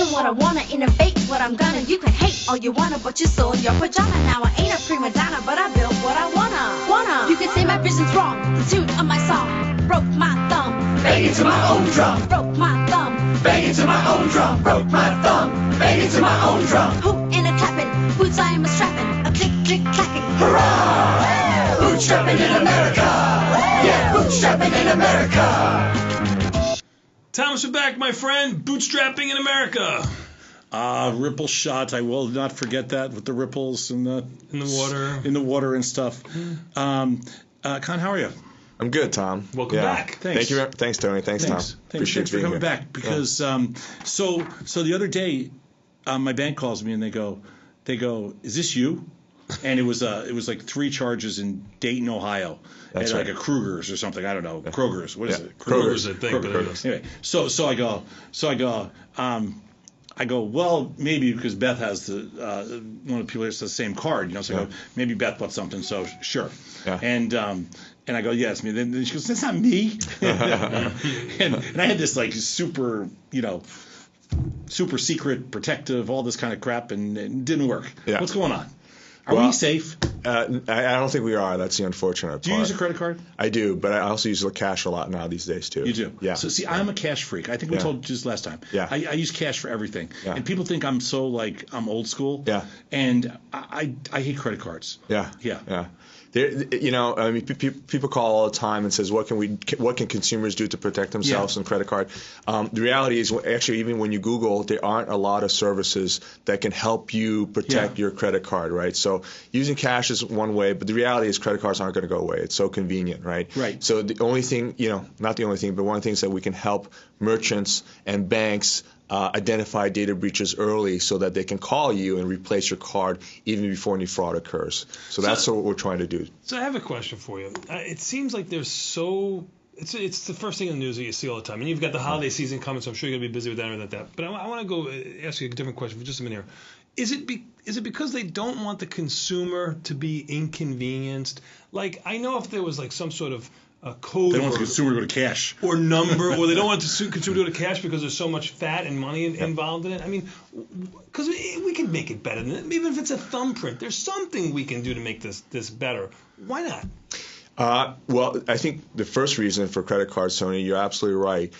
doing what I wanna, innovate what I'm gonna. You can hate all you wanna, but you sold your pajama. Now I ain't a prima donna, but I built what I wanna. You can say my vision's wrong, the tune of my song. Broke my thumb, banging to my own drum. Broke my thumb, banging to my own drum. Broke my thumb, banging to my own drum. Hootin' and clapping, boots I am a strapping, a click click clacking. Hurrah! Bootstrapping in America. Yeah, bootstrapping in America. Thomas, we're back, my friend. Bootstrapping in America. Rippleshot. I will not forget that with the ripples and in the water and stuff. Con, how are you? I'm good, Tom. Welcome back. Thanks. Thank you. Thanks, Tony. Thanks, Tom. Thanks for coming back. Because so the other day, my bank calls me and they go, is this you? And it was like 3 charges in Dayton, Ohio. That's at right. like a Kruger's or something. I don't know. Kroger's. What is it? Kroger's, I think. Kroger. Anyway, so I go, well, maybe because Beth has one of the people has the same card, you know. So I go, maybe Beth bought something. So sure. Yeah. And I go, yeah, it's me. Then she goes, that's not me. and I had this like super secret, protective, all this kind of crap, and it didn't work. Yeah. What's going on? Are we safe? I don't think we are. That's the unfortunate part. Do you use a credit card? I do, but I also use cash a lot now these days too. You do? Yeah. So see, I'm a cash freak. I think we told you this last time. Yeah. I use cash for everything. Yeah. And people think I'm so like I'm old school. Yeah. And I hate credit cards. Yeah. Yeah. Yeah. I mean, people call all the time and says, what can consumers do to protect themselves on credit card? The reality is, actually, even when you Google, there aren't a lot of services that can help you protect your credit card, right? So using cash is one way, but the reality is credit cards aren't going to go away. It's so convenient, right? Right. So the only thing, not the only thing, but one of the things that we can help merchants and banks identify data breaches early so that they can call you and replace your card even before any fraud occurs. So that's what we're trying to do. So I have a question for you. It seems like it's the first thing in the news that you see all the time. And you've got the holiday season coming, so I'm sure you're going to be busy with that or that. But I want to go ask you a different question for just a minute here. Is it because they don't want the consumer to be inconvenienced? Like, I know if there was like some sort of a code, they don't want the consumer to go to cash or number, or they don't want the consumer to go to cash because there's so much fat and money involved in it. I mean, because we can make it better than that. Even if it's a thumbprint, there's something we can do to make this better. Why not? Well, I think the first reason for credit cards, Tony, you're absolutely right.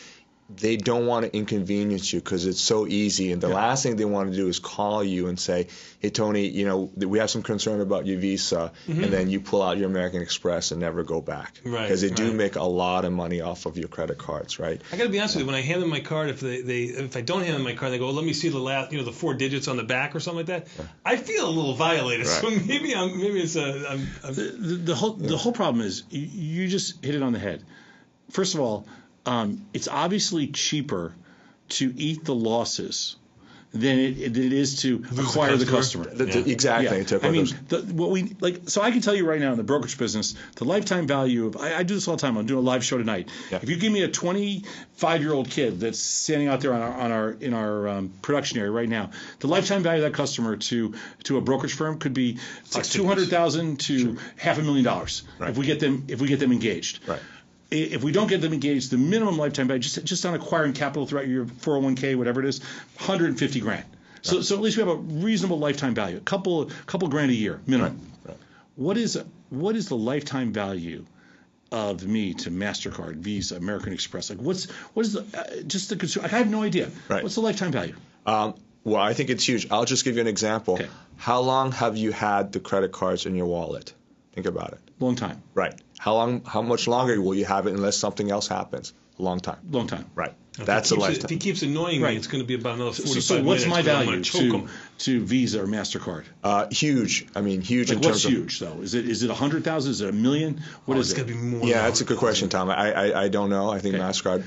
They don't want to inconvenience you because it's so easy. And the last thing they want to do is call you and say, hey, Tony, we have some concern about your Visa. And then you pull out your American Express and never go back. Right. Because they do make a lot of money off of your credit cards, right? I got to be honest with you. When I hand them my card, if I don't hand them my card, they go, let me see the last, the 4 digits on the back or something like that. I feel a little violated. Right. So maybe it's the whole problem is you just hit it on the head. First of all, it's obviously cheaper to eat the losses than it is to acquire the customer. Exactly. Yeah. I mean, so I can tell you right now in the brokerage business, the lifetime value of I do this all the time. I'm doing a live show tonight. Yeah. If you give me a 25-year-old kid that's standing out there in our production area right now, the lifetime value of that customer to a brokerage firm could be $200,000 to $500,000 Right. if we get them engaged. Right. If we don't get them engaged, the minimum lifetime value, just on acquiring capital throughout your 401k, whatever it is, $150,000. Right. So at least we have a reasonable lifetime value, a couple grand a year minimum. Right. What is the lifetime value of me to MasterCard, Visa, American Express? Like what is just the consumer? I have no idea. Right. What's the lifetime value? Well, I think it's huge. I'll just give you an example. Okay. How long have you had the credit cards in your wallet? Think about it. Long time. Right. How much longer will you have it unless something else happens? A long time. Long time. Right. That's a lifetime. If he keeps annoying me, it's going to be about another 45 minutes. So what's my value to to Visa or MasterCard? Huge. I mean, huge Like in terms what's huge though? Is it 100,000? Is it $1 million? What is it's it? going to be more. Yeah, that's a good question, Tom. I don't know. I think MasterCard.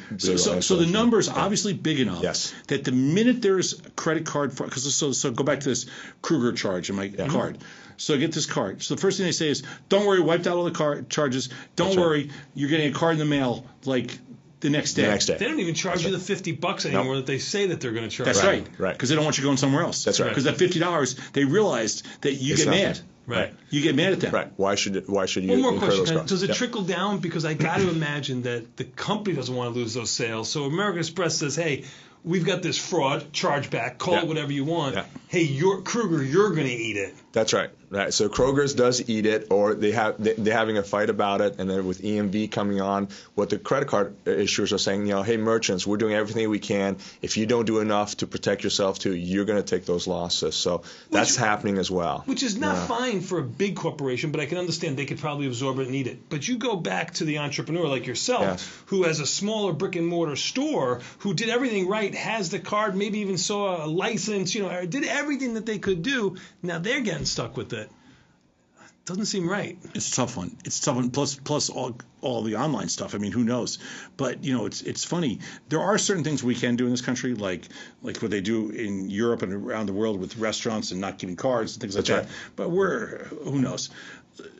So the number is obviously big enough Yes. that the minute there's a credit card fraud, so go back to this Kruger charge in my card. So I get this card. So the first thing they say is, don't worry, wiped out all the card charges. Don't worry, you're getting a card in the mail like the next day. They don't even charge you the $50 anymore that they say that they're going to charge. That's right. Right. Because they don't want you going somewhere else. That's right. Because that $50, they realized that you It's get nothing. mad. Right. You get mad at them. Right. Why should you One more incur question. those costs? Does it Yeah. trickle down? Because I got to imagine that the company doesn't want to lose those sales. So American Express says, hey, we've got this fraud, chargeback, call Yeah. it whatever you want. Yeah. Hey, Kruger, you're going to eat it. That's right. Right. So Kroger's does eat it, or they're having a fight about it, and then with EMV coming on, what the credit card issuers are saying, hey, merchants, we're doing everything we can. If you don't do enough to protect yourself too, you're going to take those losses. So that's happening as well. Which is not fine for a big corporation, but I can understand they could probably absorb it and eat it. But you go back to the entrepreneur like yourself, who has a smaller brick and mortar store, who did everything right, has the card, maybe even saw a license, did everything that they could do. Now they're getting stuck with it. Doesn't seem right. It's a tough one. It's a tough one. Plus all the online stuff. I mean, who knows? But it's funny. There are certain things we can do in this country, like what they do in Europe and around the world with restaurants and not giving cards and things like that. Right. But who knows?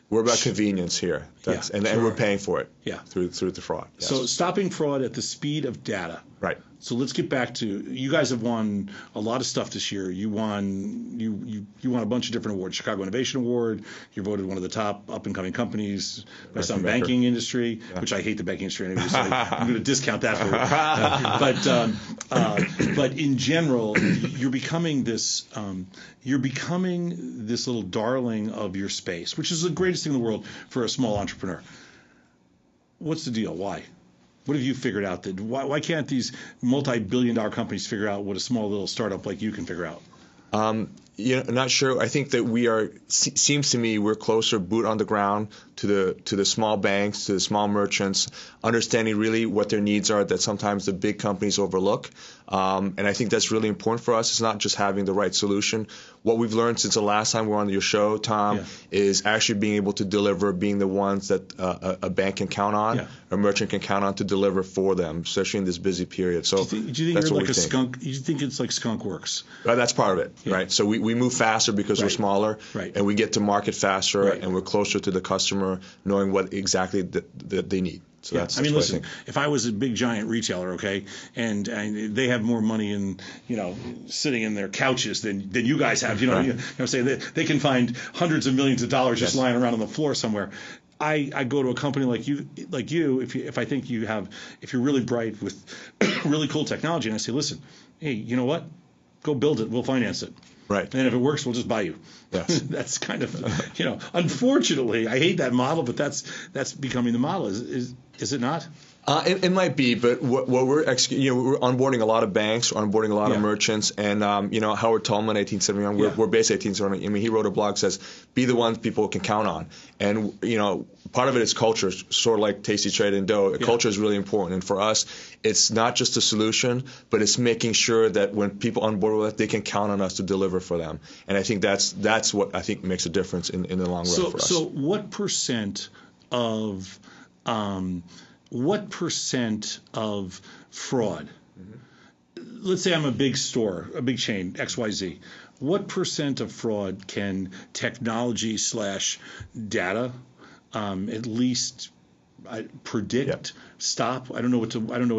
We're about convenience here. And we're paying for it. Yeah. Through the fraud. Yes. So stopping fraud at the speed of data. Right. So let's get back to, you guys have won a lot of stuff this year. You won a bunch of different awards. Chicago Innovation Award. You're voted one of the top up and coming companies by some banking industry, which I hate the banking industry anyway. So I'm going to discount that for but in general, you're becoming this little darling of your space, which is the greatest thing in the world for a small entrepreneur. What's the deal? Why? What have you figured out? Why can't these multi-billion-dollar companies figure out what a small little startup like you can figure out? I'm not sure. I think that seems to me we're closer, boot on the ground, to the small banks, to the small merchants, understanding really what their needs are that sometimes the big companies overlook. And I think that's really important for us. It's not just having the right solution. What we've learned since the last time we were on your show, Tom, is actually being able to deliver, being the ones that a bank can count on, a merchant can count on to deliver for them, especially in this busy period. So do you think that's you're what like we think. skunk? You think it's like Skunk Works? That's part of it, right? So we move faster because we're smaller, and we get to market faster, and we're closer to the customer, knowing what exactly that they need. So that's listen, if I was a big giant retailer, and they have more money in, sitting in their couches than you guys have, say they can find hundreds of millions of dollars just lying around on the floor somewhere. I go to a company like you, if I think if you're really bright with really cool technology, and I say, listen, hey, you know what? Go build it. We'll finance it. Right. And if it works, we'll just buy you. Yes. That's kind of, unfortunately, I hate that model, but that's becoming the model. Is it not? It might be, but what we're executing, we're onboarding a lot of banks, we're onboarding a lot of merchants, and Howard Tolman, 1871, we're based 1871. I mean, he wrote a blog that says, "Be the ones people can count on," and part of it is culture, sort of like Tasty Trade and Dough. Culture is really important, and for us, it's not just a solution, but it's making sure that when people on board with it, they can count on us to deliver for them, and I think that's what I think makes a difference in the long run for us. So what percent of fraud? Let's say I'm a big store, a big chain, XYZ. What percent of fraud can technology/data at least predict, stop? I don't know what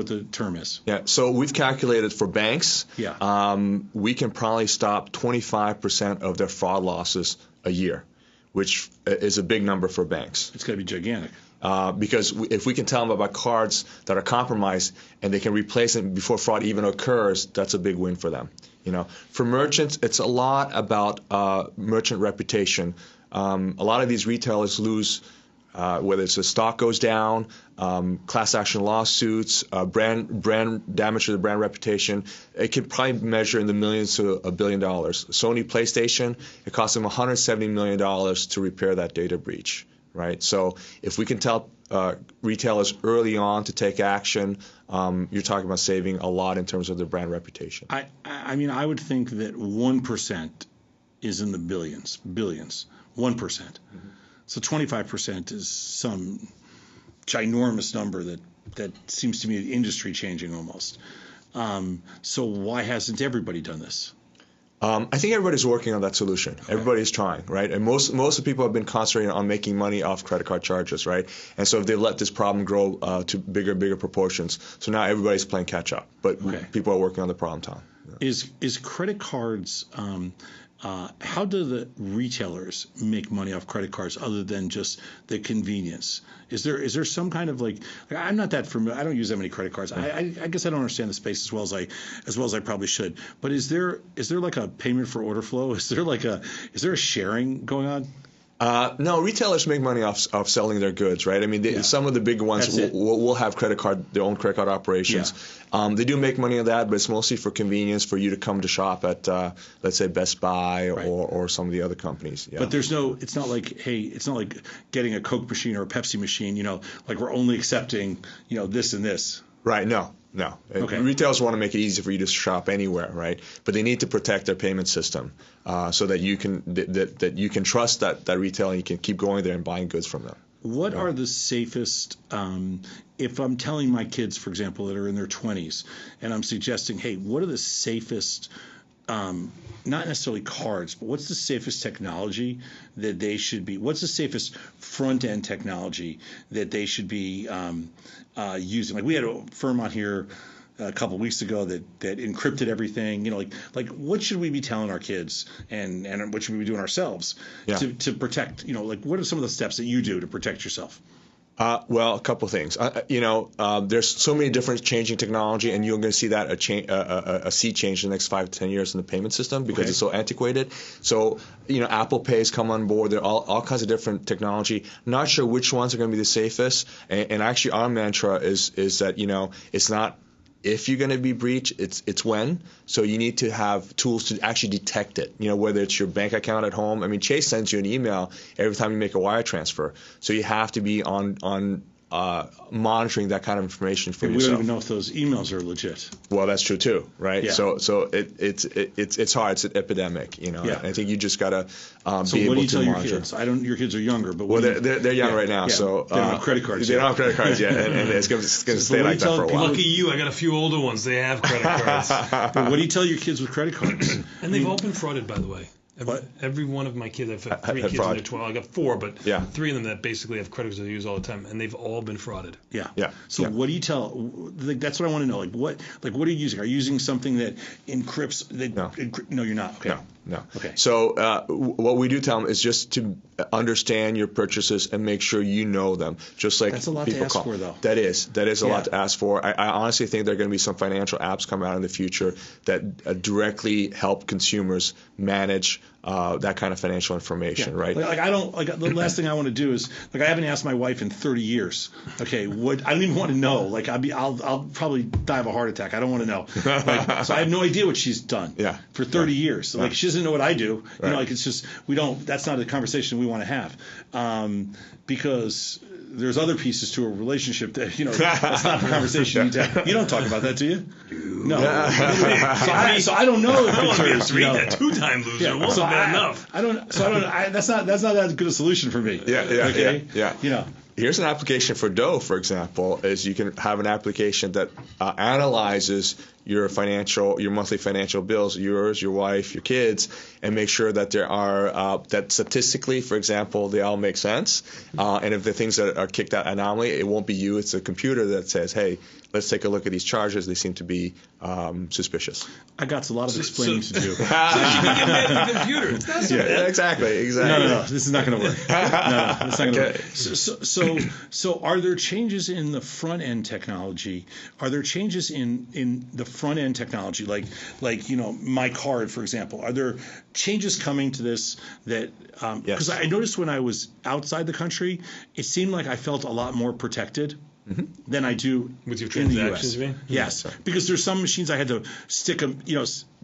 the term is. Yeah. So we've calculated for banks. We can probably stop 25% of their fraud losses a year, which is a big number for banks. It's got to be gigantic. Because if we can tell them about cards that are compromised and they can replace them before fraud even occurs, that's a big win for them. For merchants, it's a lot about merchant reputation. A lot of these retailers lose, whether it's the stock goes down, class action lawsuits, brand damage to the brand reputation. It can probably measure in the millions to $1 billion. Sony PlayStation, it cost them $170 million to repair that data breach. Right. So if we can tell retailers early on to take action, you're talking about saving a lot in terms of their brand reputation. I mean, I would think that 1% is in the billions, 1%. So 25% is some ginormous number that seems to me the industry changing almost. So why hasn't everybody done this? I think everybody's working on that solution. Okay. Everybody's trying, right? And most of the people have been concentrating on making money off credit card charges, right? And so if they let this problem grow to bigger proportions, so now everybody's playing catch up. But people are working on the problem, Tom. Yeah. Is credit cards how do the retailers make money off credit cards other than just the convenience? Is there some kind of like I'm not that familiar. I don't use that many credit cards. I guess I don't understand the space as well as I probably should. But is there like a payment for order flow? Is there a sharing going on? No, retailers make money off selling their goods, right? I mean, some of the big ones will have their own credit card operations. Yeah. They do make money on that, but it's mostly for convenience for you to come to shop at, let's say, Best Buy or some of the other companies. Yeah. But it's not like getting a Coke machine or a Pepsi machine, like we're only accepting, this and this. Right. No. Okay. Retailers want to make it easy for you to shop anywhere, right? But they need to protect their payment system so that you can trust that retailer and you can keep going there and buying goods from them. What are the safest, if I'm telling my kids, for example, that are in their 20s, and I'm suggesting, hey, what are the safest, not necessarily cards, but what's the safest technology that they should be, what's the safest front-end technology that they should be using? Like we had a firm on here a couple of weeks ago that encrypted everything. Like what should we be telling our kids and what should we be doing ourselves to protect? Like what are some of the steps that you do to protect yourself? Well, a couple of things. There's so many different changing technology, and you're going to see that a sea change in the next 5 to 10 years in the payment system because it's so antiquated. So, Apple Pay's come on board. There are all kinds of different technology. Not sure which ones are going to be the safest. And actually, our mantra is that it's not if you're going to be breached, it's when. So you need to have tools to actually detect it, whether it's your bank account at home. I mean, Chase sends you an email every time you make a wire transfer. So you have to be on monitoring that kind of information for yourself. We don't even know if those emails are legit. Well, that's true too, right? Yeah. So it's hard. It's an epidemic, Yeah. I think you just gotta be able to monitor. So what do you tell your kids? Your kids are younger, but they're young right now, so they don't have credit cards. They don't have credit cards yet, and it's gonna stay like that for a while. Lucky you, I got a few older ones. They have credit cards. But what do you tell your kids with credit cards? And they've all been frauded, by the way. Every one of my kids, I've had 3 kids under 12. I got 4, but 3 of them that basically have credit cards that they use all the time, and they've all been frauded. Yeah. So what do you tell? That's what I want to know. What are you using? Are you using something that encrypts? No, you're not. Okay. No. Okay. So what we do tell them is just to understand your purchases and make sure you know them. Just like that's a lot people to ask call. For, though. That is a lot to ask for. I honestly think there are going to be some financial apps coming out in the future that directly help consumers manage that kind of financial information, right? The last thing I want to do is I haven't asked my wife in 30 years. Okay, what I don't even want to know. I'll probably die of a heart attack. I don't want to know. So I have no idea what she's done. For 30 years. So she doesn't know what I do. Right. It's just that's not a conversation we want to have because there's other pieces to a relationship that that's not a conversation you need to have. You don't talk about that, do you? No. So I don't know if it's read that 2-time loser. Yeah. Won't So be enough. I don't. That's not that good a solution for me. Yeah. Here's an application for Doe, for example, is you can have an application that analyzes your monthly financial bills, yours, your wife, your kids, and make sure that there are that statistically, for example, they all make sense. And if the things that are kicked out anomaly, it won't be you. It's a computer that says, hey, let's take a look at these charges. They seem to be suspicious. I got a lot of explaining to do. So you can get mad at the computer. It's not so bad. Exactly. No. This is not going to work. No, it's not going to work. So are there changes in the front end technology? Are there changes in the front end technology, like my card, for example? Are there changes coming to this that because I noticed when I was outside the country, it seemed like I felt a lot more protected than I do with your in the transactions. US. You mean? Yes, because there's some machines I had to stick them,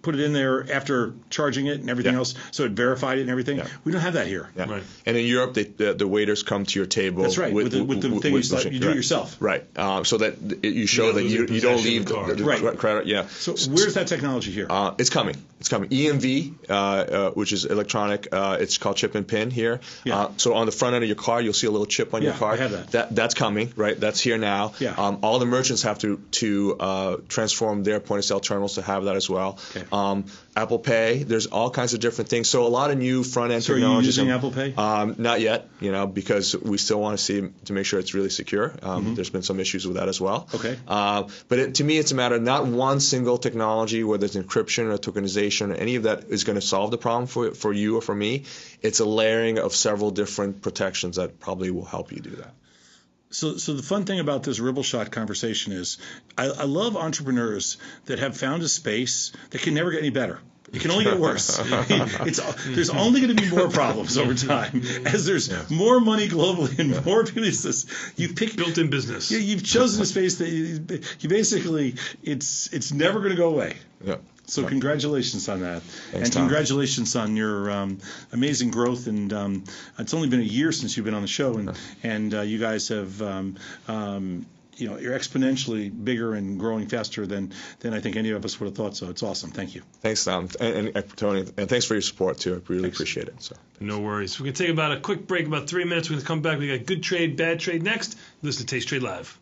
put it in there after charging it and everything else, so it verified it and everything. We don't have that here. Right. And in Europe, the waiters come to your table. That's right. With the thing you do it yourself. Right. So that you show that you don't leave the credit. Yeah. So where's that technology here? It's coming. EMV, which is electronic. It's called chip and pin here. Yeah. So on the front end of your card, you'll see a little chip on your card. I have that. That's coming. Right. That's here now. Yeah. All the merchants have to transform their point of sale terminals to have that as well. Okay. Apple Pay. There's all kinds of different things. So a lot of new front-end So are you technologies. using Apple Pay? Not yet, because we still want to make sure it's really secure. There's been some issues with that as well. Okay. But to me, it's a matter of not one single technology, whether it's encryption or tokenization or any of that is going to solve the problem for you or for me. It's a layering of several different protections that probably will help you do that. So the fun thing about this Rippleshot conversation is I love entrepreneurs that have found a space that can never get any better. It can only get worse. There's only going to be more problems over time as there's more money globally and more people. You've picked built-in business. Yeah, you've chosen a space that you basically it's never going to go away. Yeah. So congratulations on that. Thanks, and Tom. Congratulations on your amazing growth. And it's only been a year since you've been on the show, and you guys have you're exponentially bigger and growing faster than I think any of us would have thought. So it's awesome. Thank you. Thanks, Tom, and Tony, and thanks for your support too. I really appreciate it. So no worries. We're gonna take about a quick break, about 3 minutes. We're gonna come back. We got good trade, bad trade next. Listen to Taste Trade Live.